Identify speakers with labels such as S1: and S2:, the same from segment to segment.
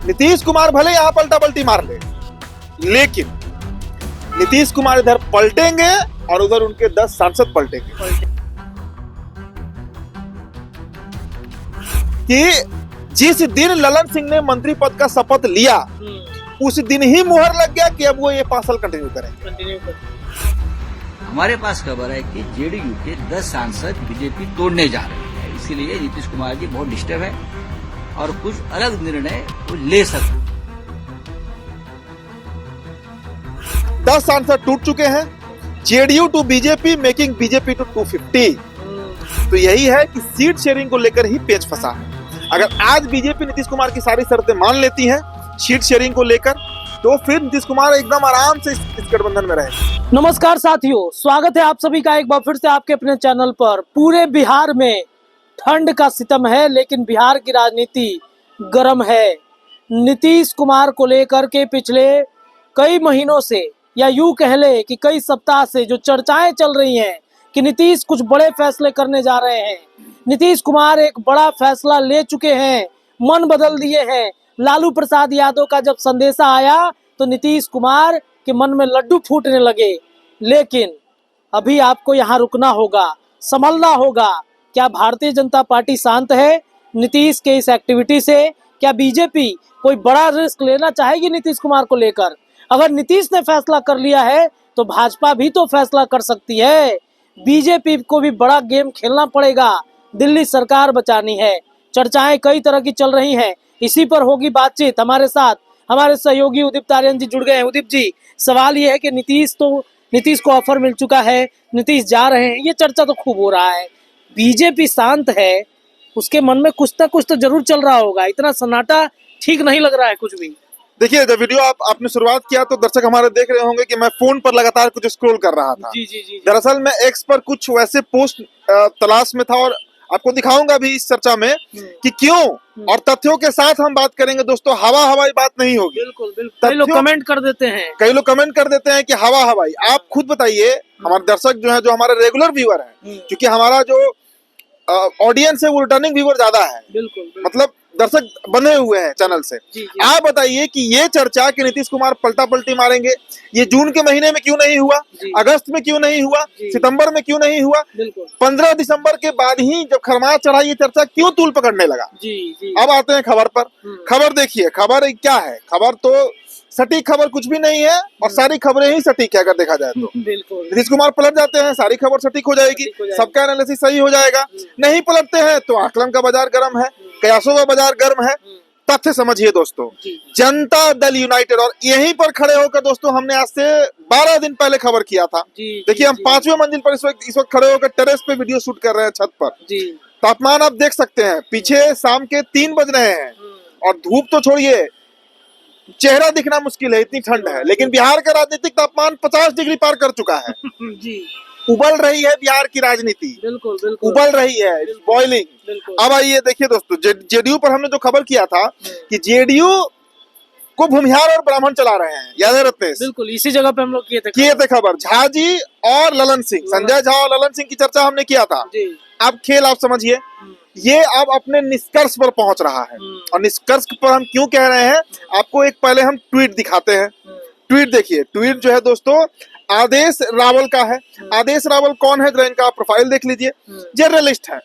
S1: नीतीश कुमार भले यहाँ पलटा पलटी मार ले, लेकिन नीतीश कुमार इधर पलटेंगे और उधर उनके 10 सांसद पलटेंगे। कि जिस दिन ललन सिंह ने मंत्री पद का शपथ लिया उस दिन ही मुहर लग गया कि अब वो ये 5 साल कंटिन्यू करेंगे।
S2: हमारे पास खबर है कि जेडीयू के 10 सांसद बीजेपी तोड़ने जा रहे हैं, इसीलिए नीतीश कुमार जी बहुत डिस्टर्ब है और कुछ अलग निर्णय वो ले सकते।
S1: 10 सांसद टूट चुके हैं, JDU to BJP making BJP to 250। तो यही है कि सीट शेयरिंग को लेकर ही पेच फंसा है। अगर आज बीजेपी नीतीश कुमार की सारी शर्तें मान लेती है सीट शेयरिंग को लेकर, तो फिर नीतीश कुमार एकदम आराम से इस गठबंधन में रहे।
S3: नमस्कार साथियों, स्वागत है आप सभी का एक बार फिर से आपके अपने चैनल पर। पूरे बिहार में ठंड का सितम है, लेकिन बिहार की राजनीति गर्म है। नीतीश कुमार को लेकर के पिछले कई महीनों से या यूं कह ले कि कई सप्ताह से जो चर्चाएं चल रही हैं कि नीतीश कुछ बड़े फैसले करने जा रहे हैं। नीतीश कुमार एक बड़ा फैसला ले चुके हैं, मन बदल दिए हैं। लालू प्रसाद यादव का जब संदेशा आया तो नीतीश कुमार के मन में लड्डू फूटने लगे। लेकिन अभी आपको यहाँ रुकना होगा, संभलना होगा। क्या भारतीय जनता पार्टी शांत है नीतीश के इस एक्टिविटी से? क्या बीजेपी कोई बड़ा रिस्क लेना चाहेगी नीतीश कुमार को लेकर? अगर नीतीश ने फैसला कर लिया है तो भाजपा भी तो फैसला कर सकती है। बीजेपी को भी बड़ा गेम खेलना पड़ेगा, दिल्ली सरकार बचानी है। चर्चाएं कई तरह की चल रही हैं, इसी पर होगी बातचीत। हमारे साथ हमारे सहयोगी उदित तारियन जी जुड़ गए हैं। उदित जी, सवाल ये है कि नीतीश को ऑफर मिल चुका है, नीतीश जा रहे हैं, ये चर्चा तो खूब हो रहा है। बीजेपी शांत है, उसके मन में कुछ ना कुछ तो जरूर चल रहा होगा। इतना सन्नाटा ठीक नहीं लग रहा है कुछ भी।
S1: देखिए, जब वीडियो आपने शुरुआत किया तो दर्शक हमारे देख रहे होंगे कि मैं फोन पर लगातार कुछ स्क्रॉल कर रहा था।
S3: जी।
S1: दरअसल मैं एक्स पर कुछ वैसे पोस्ट तलाश में था और आपको दिखाऊंगा भी इस चर्चा में कि क्यों, और तथ्यों के साथ हम बात करेंगे दोस्तों। हवाई बात नहीं होगी।
S3: बिल्कुल। कई लोग कमेंट कर देते हैं
S1: कि हवाई। आप खुद बताइए, हमारे दर्शक जो है, जो हमारे रेगुलर व्यूअर हैं, क्योंकि हमारा जो ऑडियंस है वो रिटर्निंग व्यूअर ज्यादा है।
S3: बिल्कुल।
S1: मतलब दर्शक बने हुए हैं चैनल से। आप बताइए कि ये चर्चा कि नीतीश कुमार पलटा पलटी मारेंगे, ये जून के महीने में क्यों नहीं हुआ, अगस्त में क्यों नहीं हुआ, सितंबर में क्यों नहीं हुआ, 15 दिसंबर के बाद ही जब खरमास चढ़ा ये चर्चा क्यों तूल पकड़ने लगा? अब आते हैं खबर पर। खबर देखिए, खबर क्या है? खबर तो सटीक खबर कुछ भी नहीं है और सारी खबरें ही सटीक है अगर देखा जाए तो। नीतीश कुमार पलट जाते हैं, सारी खबर सटीक हो जाएगी, सबका एनालिसिस सही हो जाएगा। नहीं पलटते हैं तो आकलन का बाजार गर्म है, कयासों का बाजार गर्म है। तथ्य समझिए दोस्तों, जनता दल यूनाइटेड, और यहीं पर खड़े होकर दोस्तों हमने आज से 12 दिन पहले खबर किया था। देखिए, हम 5वें मंजिल पर इस वक्त खड़े होकर टेरेस पे वीडियो शूट कर रहे हैं, छत पर। तापमान आप देख सकते हैं, पीछे शाम के 3 बज रहे हैं और धूप तो छोड़िए, चेहरा दिखना मुश्किल है, इतनी ठंड है। लेकिन बिहार का राजनीतिक तापमान 50 डिग्री पार कर चुका है। उबल रही है बिहार की राजनीति, बिल्कुल उबल रही है, बॉइलिंग। अब आइए देखिए दोस्तों, जेडीयू पर हमने जो खबर किया था कि जेडीयू को भूमिहार और ब्राह्मण चला रहे हैं, याद है रत्नेश?
S3: बिल्कुल, इसी जगह पे हम लोग किए थे
S1: खबर। झा जी और ललन सिंह, संजय झा और ललन सिंह की चर्चा हमने किया था। अब खेल आप समझिए, ये अब अपने निष्कर्ष पर पहुंच रहा है। और निष्कर्ष पर हम क्यों कह रहे हैं, आपको एक पहले हम ट्वीट दिखाते हैं। ट्वीट देखिए, ट्वीट जो है दोस्तों आदेश रावल का है। आदेश रावल कौन है, जरा इनका प्रोफाइल देख लीजिए। जर्नलिस्ट है,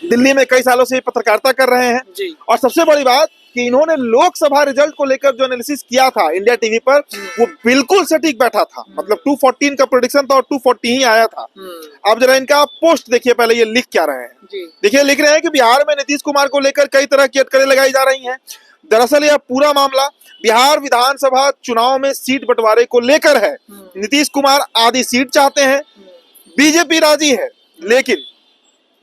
S1: दिल्ली में कई सालों से पत्रकारिता कर रहे हैं। और सबसे बड़ी बात कि इन्होंने लोकसभा रिजल्ट को लेकर जो एनालिसिस किया था इंडिया टीवी पर, वो बिल्कुल सटीक बैठा था। मतलब 214 का प्रेडिक्शन था और 240 ही आया था। अब जरा इनका पोस्ट देखिए, पहले ये लिख क्या रहे हैं। देखिए, लिख रहे हैं कि बिहार में नीतीश कुमार को लेकर कई तरह की अटकलें लगाई जा रही हैं। दरअसल यह पूरा मामला बिहार विधानसभा चुनाव में सीट बंटवारे को लेकर है। नीतीश कुमार आधी सीट चाहते हैं, बीजेपी राजी है, लेकिन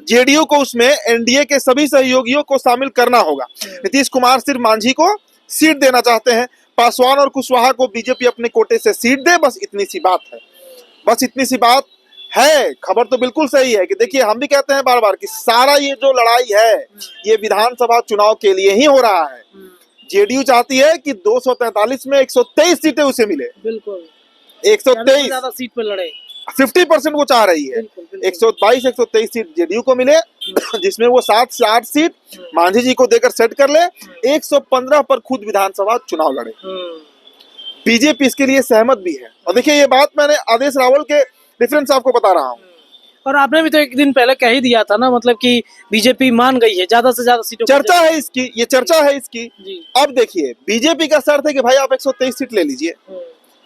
S1: जेडीयू को उसमें एनडीए के सभी सहयोगियों को शामिल करना होगा। नीतीश कुमार सिर्फ मांझी को सीट देना चाहते हैं, पासवान और कुशवाहा को बीजेपी अपने कोटे से सीट दे, बस इतनी सी बात है। बस इतनी सी बात है। खबर तो बिल्कुल सही है कि देखिए, हम भी कहते हैं बार बार कि सारा ये जो लड़ाई है ये विधानसभा चुनाव के लिए ही हो रहा है। जेडीयू चाहती है कि 243 में 123 सीटें उसे मिले। बिल्कुल, 123
S3: ज्यादा सीट पे लड़े।
S1: 50% वो चाह रही है। 122 123 सीट जेडीयू को मिले, जिसमें वो 7 से 8 सीट मांझी जी को देकर सेट कर ले, 115 पर खुद विधानसभा चुनाव लड़े। बीजेपी इसके लिए सहमत भी है। और देखिए, ये बात मैंने आदेश रावल के रेफरेंस आपको बता रहा हूँ।
S3: और आपने भी तो एक दिन पहले कह ही दिया था ना, मतलब कि बीजेपी मान गई है ज्यादा से ज्यादा सीटों
S1: चर्चा है इसकी, ये चर्चा है इसकी।
S3: जी।
S1: अब देखिए, बीजेपी का शर्त है कि भाई आप 123 सीट ले लीजिए,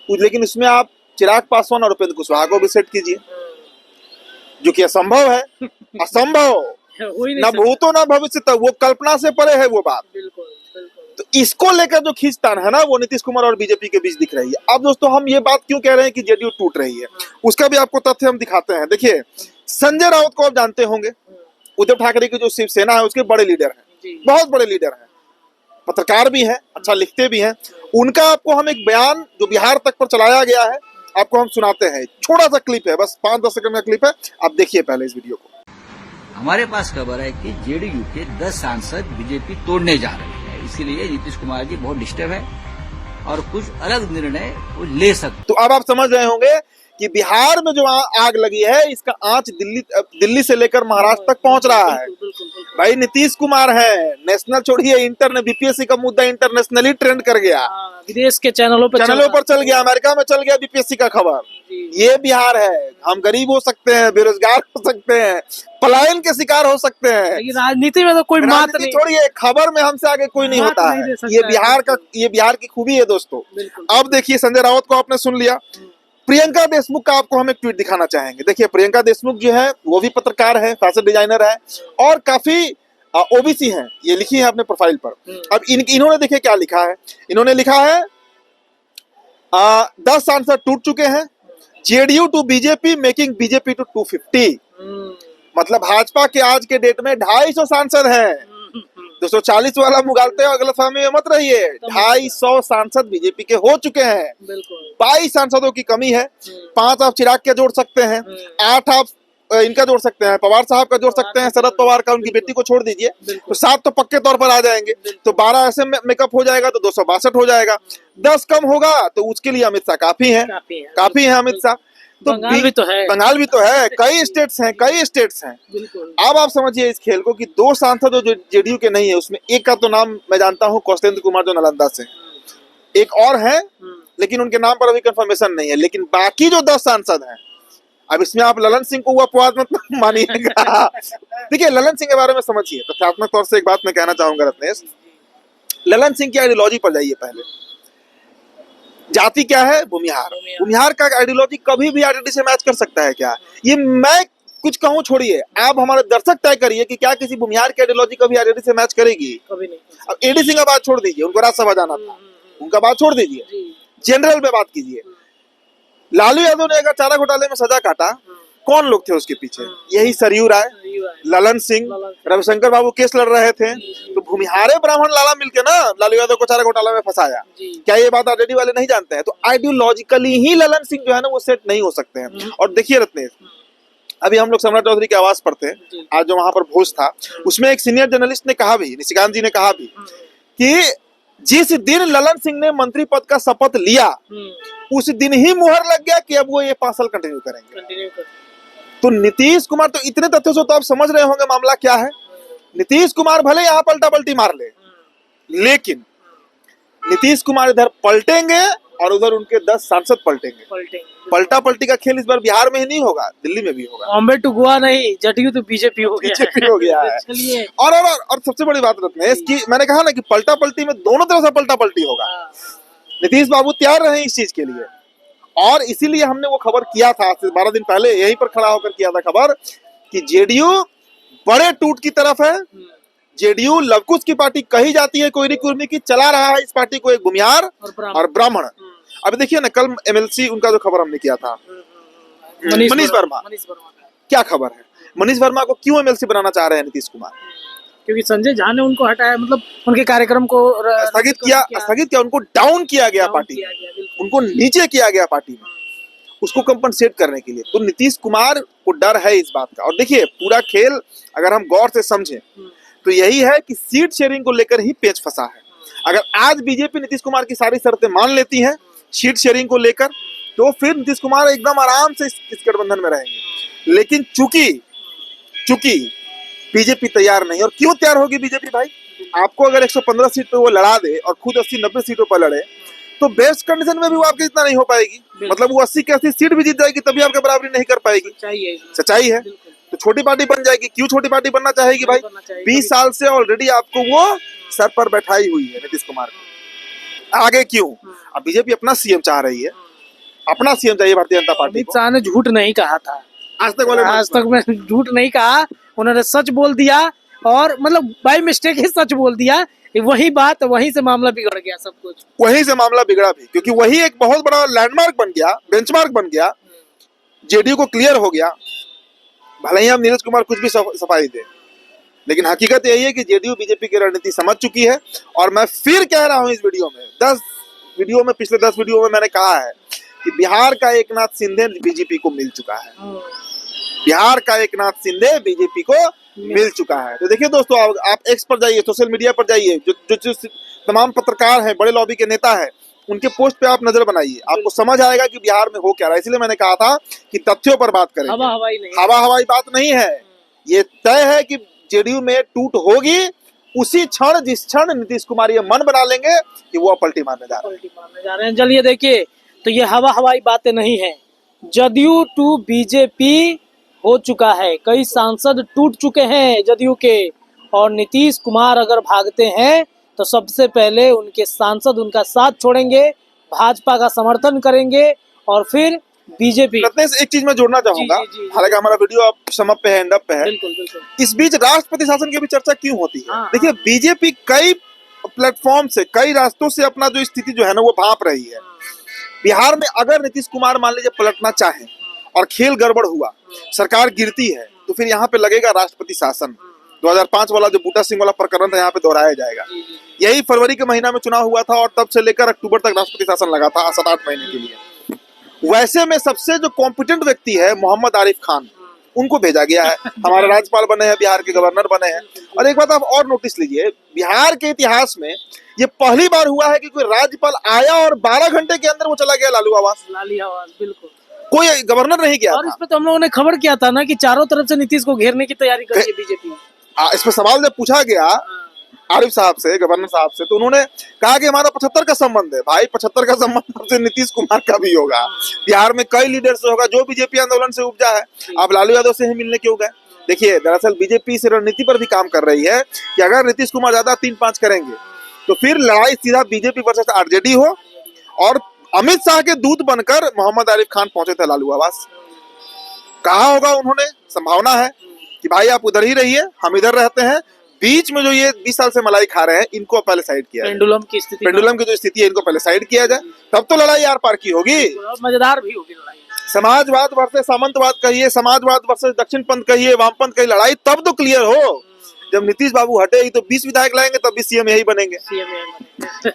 S1: लेकिन उसमें आप चिराग पासवान और उपेंद्र कुशवाहा को भी सेट कीजिए, जो कि असंभव है। असंभव, न भूतो न भविष्य, तक वो कल्पना से परे है वो बात।
S3: बिल्कुल।
S1: तो इसको लेकर जो खींचतान है ना, वो नीतीश कुमार और बीजेपी के बीच दिख रही है। अब दोस्तों, हम ये बात क्यों कह रहे हैं कि जेडीयू टूट रही है, उसका भी आपको तथ्य हम दिखाते हैं। देखिए, संजय राउत को आप जानते होंगे, उद्धव ठाकरे की जो शिवसेना है उसके बड़े लीडर हैं, बहुत बड़े लीडर हैं, पत्रकार भी हैं, अच्छा लिखते भी हैं। उनका आपको हम एक बयान जो बिहार तक पर चलाया गया है, आपको हम सुनाते हैं। छोटा सा क्लिप है, बस 5-10 सेकंड का क्लिप है, आप देखिए पहले इस वीडियो को।
S2: हमारे पास खबर है कि जेडीयू के 10 सांसद बीजेपी तोड़ने जा रहे हैं, इसीलिए नीतीश कुमार जी बहुत डिस्टर्ब है और कुछ अलग निर्णय वो ले सकते।
S1: तो अब आप समझ रहे होंगे कि बिहार में जो आग लगी है, इसका आंच दिल्ली से लेकर महाराष्ट्र तक पहुंच रहा है। भाई नीतीश कुमार है, नेशनल छोड़िए, इंटरनेट बीपीएससी का मुद्दा इंटरनेशनल ट्रेंड कर गया,
S3: विदेश के चैनलों पर
S1: चल गया, अमेरिका में चल गया बीपीएससी का खबर। ये बिहार है। हम गरीब हो सकते हैं, बेरोजगार हो सकते हैं, पलायन के शिकार हो सकते हैं,
S3: लेकिन राजनीति में तो कोई बात नहीं।
S1: छोड़िए, खबर में हमसे आगे कोई नहीं होता है। ये बिहार की खूबी है दोस्तों। अब देखिए, संजय राउत को आपने सुन लिया। प्रियंका देशमुख का आपको हम एक ट्वीट दिखाना चाहेंगे। देखिए, प्रियंका देशमुख जो है वो भी पत्रकार है, फैशन डिजाइनर है और काफी ओबीसी हैं, ये लिखी है अपने प्रोफाइल पर। अब इन्होंने देखिए क्या लिखा है। इन्होंने लिखा है 10 सांसद टूट चुके हैं, JDU to BJP making BJP to 250। मतलब भाजपा के आज के डेट में 250 सांसद हैं। 240 वाला मुगालते हो, गलतफहमी में मत रहिए। 250 सांसद बीजेपी के हो चुके हैं। 22 सांसदों की कमी है। 5 आप चिराग के जोड़ सकते हैं, 8 आप इनका जोड़ सकते हैं, पवार साहब का जोड़ सकते हैं, शरद पवार का, उनकी बेटी को छोड़ दीजिए, तो 7 तो पक्के तौर पर आ जाएंगे। तो 12 ऐसे मेकअप हो जाएगा तो 262 हो जाएगा। 10 कम होगा तो उसके लिए अमित शाह काफी है अमित शाह। तो
S3: बंगाल भी तो है,
S1: कई स्टेट्स हैं। अब आप समझिए इस खेल को कि 2 सांसद जो जेडीयू के नहीं है, उसमें एक का तो नाम मैं जानता हूँ, कौशलेंद्र कुमार जो नालंदा से, एक और है लेकिन उनके नाम पर अभी कंफर्मेशन नहीं है। लेकिन बाकी जो 10 सांसद हैं, अब इसमें आप ललन सिंह को वो अपवाद मत मानिएगा। देखिए, ललन सिंह के बारे में समझिए, तथ्यात्मक तौर से एक बात मैं कहना चाहूंगा रत्नेश, ललन सिंह की आइडियोलॉजी पर जाइए पहले। जाति क्या है? भूमिहार का आइडियोलॉजी कभी भी आरजेडी से मैच कर सकता है क्या? ये मैं कुछ कहूँ छोड़िए, आप हमारे दर्शक तय करिए कि क्या किसी भूमिहार की आइडियोलॉजी कभी आरजेडी से मैच करेगी?
S3: कभी नहीं।
S1: अब एडी सिंह का बात छोड़ दीजिए, उनको राज्यसभा जाना था, उनका बात छोड़ दीजिए, जनरल में बात कीजिए। लालू यादव ने अगर चारा घोटाले में सजा काटा, कौन लोग थे उसके पीछे? यही सरयू राय, ललन सिंह, रविशंकर बाबू केस लड़ रहे थे। तो भूमिहारे ब्राह्मण लाला मिलके ना लालू यादव को चारा घोटाला में फंसाया। क्या ये बात आरजेडी वाले नहीं जानते हैं? तो आइडियोलॉजिकली ही ललन सिंह जो है ना वो सेट नहीं हो सकते हैं। और देखिए रत्नेश, अभी हम लोग सम्राट चौधरी की आवाज पढ़ते हैं, आज जो वहां पर भोज था, उसमें एक सीनियर जर्नलिस्ट ने कहा भी, निशिकांत जी ने कहा भी, कि जिस दिन ललन सिंह ने मंत्री पद का शपथ लिया, उस दिन ही मुहर लग गया कि अब वो ये 5 साल कंटिन्यू करेंगे। तो नीतीश कुमार, तो इतने तथ्यों से तो आप समझ रहे होंगे मामला क्या है। नीतीश कुमार भले यहाँ पलटा पलटी मार ले, लेकिन नीतीश कुमार इधर पलटेंगे और उधर उनके 10 सांसद पलटेंगे। पलटा पलटी का खेल इस बार बिहार में ही नहीं होगा, दिल्ली में भी होगा।
S3: बॉम्बे टू गोवा नहीं, जेडीयू तो बीजेपी हो गया है।
S1: और सबसे बड़ी बात रत्नेश की, मैंने कहा ना कि पलटा पलटी में दोनों तरफ से पलटा पलटी होगा। नीतीश बाबू तैयार रहे इस चीज के लिए, और इसीलिए हमने वो खबर किया था 12 दिन पहले, यहीं पर खड़ा होकर किया था खबर कि जेडीयू बड़े टूट की तरफ है। जेडीयू लवकुश की पार्टी कही जाती है, कोयरी कुर्मी की, चला रहा है इस पार्टी को एक भूमिहार और ब्राह्मण। अब देखिए ना, कल एमएलसी उनका जो खबर हमने किया था, मनीष वर्मा, क्या खबर है? मनीष वर्मा को क्यों एमएलसी बनाना चाह रहे हैं नीतीश कुमार?
S3: क्योंकि संजय झा ने उनको हटाया, मतलब उनके कार्यक्रम को
S1: स्थगित किया, उनको डाउन किया गया पार्टी, उनको नीचे किया गया पार्टी में, उसको कंपनसेट करने के लिए। तो नीतीश कुमार को डर है इस बात का। और देखिए, पूरा खेल अगर हम गौर से समझें तो यही है कि सीट शेयरिंग को लेकर ही पेच फंसा है। अगर आज बीजेपी नीतीश कुमार की सारी शर्तें मान लेती है सीट शेयरिंग को लेकर, तो फिर नीतीश कुमार एकदम आराम से इस गठबंधन में रहेंगे। लेकिन चूंकि बीजेपी तैयार नहीं, और क्यों तैयार होगी बीजेपी भाई? आपको अगर 115 सीट पे वो लड़ा दे और खुद 80-90 सीटों पर लड़े, तो बेस्ट कंडीशन में भी वो आपके इतना नहीं हो पाएगी। मतलब वो 80 के 80 सीट भी जीत जाएगी तभी आपके बराबरी नहीं कर पाएगी। सच्चाई है। तो छोटी पार्टी बन जाएगी। क्यों छोटी पार्टी बनना चाहेगी भाई? 20 साल से ऑलरेडी आपको वो सर पर बैठाई हुई है नीतीश कुमार को। आगे क्यों? अब बीजेपी अपना सीएम चाह रही है, अपना सीएम चाहिए भारतीय जनता पार्टी
S3: अमित शाह ने झूठ नहीं कहा था
S1: आज तक
S3: मैं झूठ नहीं कहा, उन्होंने सच बोल दिया, और मतलब बाय मिस्टेक ही सच बोल दिया। वही बात, वहीं से मामला बिगड़ गया, सब कुछ
S1: वहीं से मामला बिगड़ा भी, क्योंकि वही एक बहुत बड़ा लैंडमार्क बन गया, बेंचमार्क बन गया, जेडीयू को क्लियर हो गया। भले ही हम नीरज कुमार कुछ भी सफाई दे, लेकिन हकीकत यही है कि जेडीयू बीजेपी की रणनीति समझ चुकी है। और मैं फिर कह रहा हूं इस वीडियो में, पिछले 10 वीडियो में मैंने कहा है कि बिहार का एकनाथ शिंदे बीजेपी को मिल चुका है। बिहार का एकनाथ शिंदे बीजेपी को मिल चुका है। तो देखिए दोस्तों, आप एक्स पर जाइए, सोशल मीडिया पर जाइए, जो तमाम पत्रकार हैं, बड़े लॉबी के नेता हैं, उनके पोस्ट पे आप नजर बनाइए, आपको समझ आएगा कि बिहार में हो क्या रहा है। इसलिए मैंने कहा था कि तथ्यों पर बात करें,
S3: हवा हवाई
S1: बात नहीं है। ये तय है कि जेडीयू में टूट होगी उसी क्षण जिस क्षण नीतीश कुमार ये मन बना लेंगे कि वो पलटी मारने जा रहे हैं।
S3: चलिए देखिए, तो ये हवा हवाई बातें नहीं है। जदयू टू बीजेपी हो चुका है, कई सांसद टूट चुके हैं जदयू के, और नीतीश कुमार अगर भागते हैं तो सबसे पहले उनके सांसद उनका साथ छोड़ेंगे, भाजपा का समर्थन करेंगे, और फिर बीजेपी।
S1: एक चीज मैं जोड़ना चाहूंगा, हालांकि हमारा वीडियो अब समअप पे है, एंड अप पे है।
S3: बिल्कुल।
S1: इस बीच राष्ट्रपति शासन की भी चर्चा क्यों होती है? देखिए, बीजेपी कई प्लेटफॉर्म से, कई रास्तों से अपना जो स्थिति जो है ना वो भांप रही है। बिहार में अगर नीतीश कुमार मान लीजिए पलटना चाहे और खेल गड़बड़ हुआ, सरकार गिरती है, तो फिर यहाँ पे लगेगा राष्ट्रपति शासन। 2005 वाला जो बूटा सिंह वाला प्रकरण था, यहाँ पे दोहराया जाएगा। यही फरवरी के महीना में चुनाव हुआ था, और तब से लेकर अक्टूबर तक राष्ट्रपति शासन लगा था, 7-8 महीने के लिए। वैसे में सबसे जो कॉम्पिटेंट व्यक्ति है मोहम्मद आरिफ खान, उनको भेजा गया है। हमारे राज्यपाल बने हैं, बिहार के गवर्नर बने हैं। और एक बात आप और नोटिस लीजिए, बिहार के इतिहास में ये पहली बार हुआ है कि कोई राज्यपाल आया और 12 घंटे के अंदर वो चला गया लालू आवास।
S3: बिल्कुल,
S1: कोई गवर्नर नहीं गया।
S3: और इस पे तो हम लोगों ने खबर किया था ना कि चारों तरफ से नीतीश को घेरने की तैयारी कर रही है बीजेपी।
S1: इस पे सवाल जब पूछा गया आरिफ साहब से, गवर्नर साहब से, तो उन्होंने कहा कि हमारा 75 का संबंध है। भाई 75 का संबंध आपसे नीतीश कुमार का भी होगा, बिहार में कई लीडर से होगा, जो बीजेपी आंदोलन से उपजा है। आप लालू यादव से ही मिलने क्यों गए? देखिए, दरअसल बीजेपी इस रणनीति पर भी काम कर रही है कि अगर नीतीश कुमार ज्यादा 3-5 करेंगे तो फिर लड़ाई सीधा बीजेपी वर्सेस आरजेडी हो। और अमित शाह के दूत बनकर मोहम्मद आरिफ खान पहुंचे थे लालू आवास। कहा होगा उन्होंने, संभावना है कि भाई आप उधर ही रहिए, हम इधर रहते हैं। बीच में जो ये 20 साल से मलाई खा रहे हैं, इनको पहले साइड किया जाए। पेंडुलम की जो स्थिति है, इनको पहले साइड किया जाए, तब तो लड़ाई आर पार की होगी,
S3: मजेदार भी होगी लड़ाई।
S1: समाजवाद वर्सेस सामंतवाद कहिए, समाजवाद वर्सेस दक्षिण पंथ कहिए, वामपंथ कहिए, लड़ाई तब तो क्लियर हो जब नीतीश बाबू हटे ही तो 20 विधायक लाएंगे, तब भी सीएम यही बनेंगे।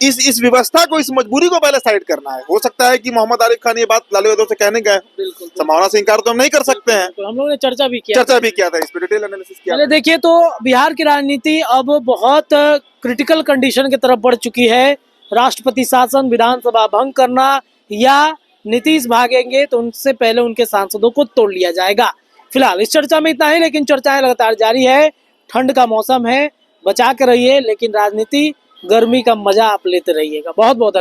S1: इस व्यवस्था को, इस मजबूरी को पहले साइड करना है। हो सकता है कि मोहम्मद आरिफ खान ये बात लालू यादव से कहने गए, संभावना से इंकार तो हम नहीं कर सकते हैं।
S3: हम लोगों ने चर्चा भी किया
S1: था, इस पर डिटेल एनालिसिस किया।
S3: चलिए देखिए, तो बिहार की राजनीति अब बहुत क्रिटिकल कंडीशन की तरफ बढ़ चुकी है। राष्ट्रपति शासन, विधानसभा भंग करना, या नीतीश भागेंगे तो उनसे पहले उनके सांसदों को तोड़ लिया जाएगा। फिलहाल इस चर्चा में इतना ही, लेकिन चर्चाएं लगातार जारी है। ठंड का मौसम है, बचा के रहिए, लेकिन राजनीति, गर्मी का मजा आप लेते रहिएगा। बहुत बहुत